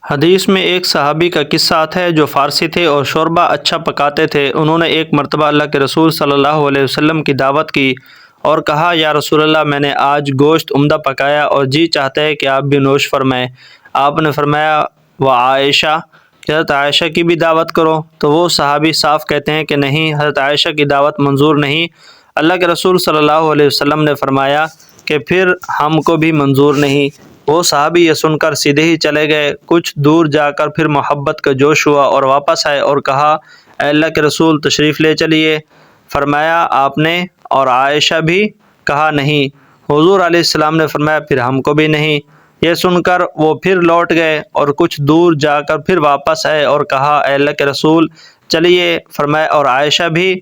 حدیث میں ایک صحابی کا قصہ آتا ہے جو فارسی تھے اور شوربہ اچھا پکاتے تھے۔ انہوں نے ایک مرتبہ اللہ کے رسول صلی اللہ علیہ وسلم کی دعوت کی اور کہا، یا رسول اللہ، میں نے آج گوشت عمدہ پکایا اور جی چاہتا ہے کہ آپ بھی نوش فرمائیں۔ آپ نے فرمایا، وہ عائشہ، کہ حضرت عائشہ کی بھی دعوت کرو۔ تو وہ صحابی صاف کہتے ہیں کہ نہیں، حضرت عائشہ کی دعوت منظور نہیں۔ اللہ کے رسول صلی اللہ علیہ وسلم نے فرمایا کہ پھر ہم کو بھی منظور نہیں۔ وہ صحابی یہ سن کر سیدھے ہی چلے گئے۔ کچھ دور جا کر پھر محبت کا جوش ہوا اور واپس آئے اور کہا، اے اللہ کے رسول، تشریف لے چلیے۔ فرمایا آپ نے، اور عائشہ بھی؟ کہا نہیں۔ حضور علیہ السلام نے فرمایا، پھر ہم کو بھی نہیں۔ یہ سن کر وہ پھر لوٹ گئے اور کچھ دور جا کر پھر واپس آئے اور کہا، اے اللہ کے رسول، چلیے۔ فرمایا، اور عائشہ بھی؟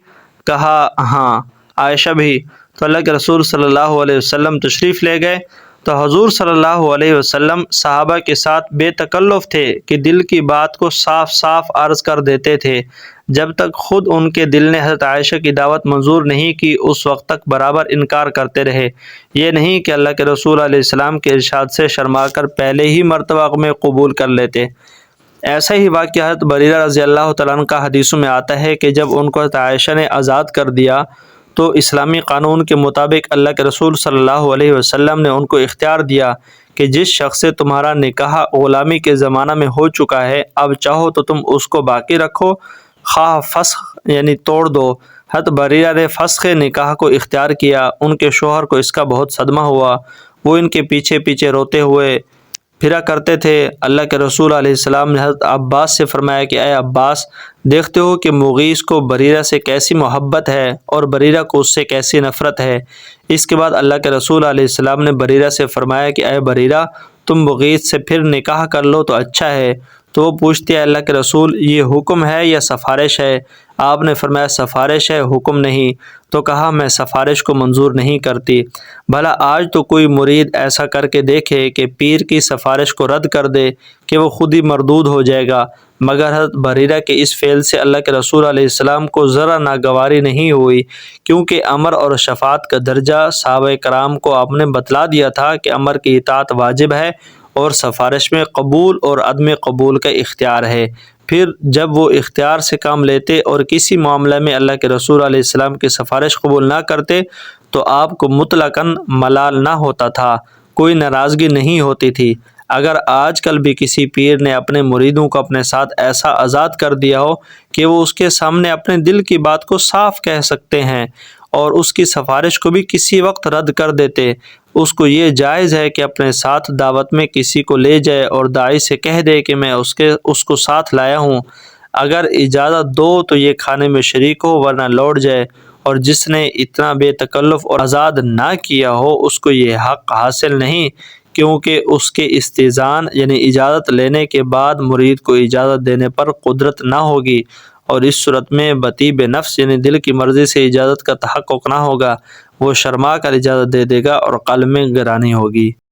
کہا ہاں، عائشہ بھی۔ تو اللہ کے رسول صلی اللہ علیہ وسلم تشریف لے گئے۔ تو حضور صلی اللہ علیہ وسلم صحابہ کے ساتھ بے تکلف تھے کہ دل کی بات کو صاف صاف عرض کر دیتے تھے۔ جب تک خود ان کے دل نے حضرت عائشہ کی دعوت منظور نہیں کی، اس وقت تک برابر انکار کرتے رہے۔ یہ نہیں کہ اللہ کے رسول علیہ السلام کے ارشاد سے شرما کر پہلے ہی مرتبہ میں قبول کر لیتے۔ ایسا ہی واقعہ حضرت بریرہ رضی اللہ تعالیٰ عنہ کا حدیثوں میں آتا ہے کہ جب ان کو حضرت عائشہ نے آزاد کر دیا تو اسلامی قانون کے مطابق اللہ کے رسول صلی اللہ علیہ وسلم نے ان کو اختیار دیا کہ جس شخص سے تمہارا نکاح غلامی کے زمانہ میں ہو چکا ہے، اب چاہو تو تم اس کو باقی رکھو، خواہ فسخ یعنی توڑ دو۔ حضرت بریرہ نے فسخ نکاح کو اختیار کیا۔ ان کے شوہر کو اس کا بہت صدمہ ہوا۔ وہ ان کے پیچھے پیچھے روتے ہوئے پھرا کرتے تھے۔ اللہ کے رسول علیہ السلام نے حضرت عباس سے فرمایا کہ اے عباس، دیکھتے ہو کہ مغیث کو بریرہ سے کیسی محبت ہے اور بریرہ کو اس سے کیسی نفرت ہے۔ اس کے بعد اللہ کے رسول علیہ السلام نے بریرہ سے فرمایا کہ اے بریرہ، تم مغیث سے پھر نکاح کر لو تو اچھا ہے۔ تو وہ پوچھتی ہے، اللہ کے رسول، یہ حکم ہے یا سفارش ہے؟ آپ نے فرمایا، سفارش ہے، حکم نہیں۔ تو کہا، میں سفارش کو منظور نہیں کرتی۔ بھلا آج تو کوئی مرید ایسا کر کے دیکھے کہ پیر کی سفارش کو رد کر دے کہ وہ خود ہی مردود ہو جائے گا۔ مگر حضرت بریرہ کے اس فعل سے اللہ کے رسول علیہ السلام کو ذرا ناگواری نہیں ہوئی، کیونکہ امر اور شفاعت کا درجہ صحابہ کرام کو آپ نے بتلا دیا تھا کہ امر کی اطاعت واجب ہے اور سفارش میں قبول اور عدم قبول کا اختیار ہے۔ پھر جب وہ اختیار سے کام لیتے اور کسی معاملہ میں اللہ کے رسول علیہ السلام کی سفارش قبول نہ کرتے تو آپ کو مطلقاً ملال نہ ہوتا تھا، کوئی ناراضگی نہیں ہوتی تھی۔ اگر آج کل بھی کسی پیر نے اپنے مریدوں کو اپنے ساتھ ایسا آزاد کر دیا ہو کہ وہ اس کے سامنے اپنے دل کی بات کو صاف کہہ سکتے ہیں اور اس کی سفارش کو بھی کسی وقت رد کر دیتے، اس کو یہ جائز ہے کہ اپنے ساتھ دعوت میں کسی کو لے جائے اور داعی سے کہہ دے کہ میں اس کو ساتھ لایا ہوں، اگر اجازت دو تو یہ کھانے میں شریک ہو ورنہ لوٹ جائے۔ اور جس نے اتنا بے تکلف اور آزاد نہ کیا ہو اس کو یہ حق حاصل نہیں، کیونکہ اس کے استئذان یعنی اجازت لینے کے بعد مرید کو اجازت دینے پر قدرت نہ ہوگی، اور اس صورت میں بطیب نفس یعنی دل کی مرضی سے اجازت کا تحقق نہ ہوگا، وہ شرما کر اجازت دے دے گا اور قلب میں گرانی ہوگی۔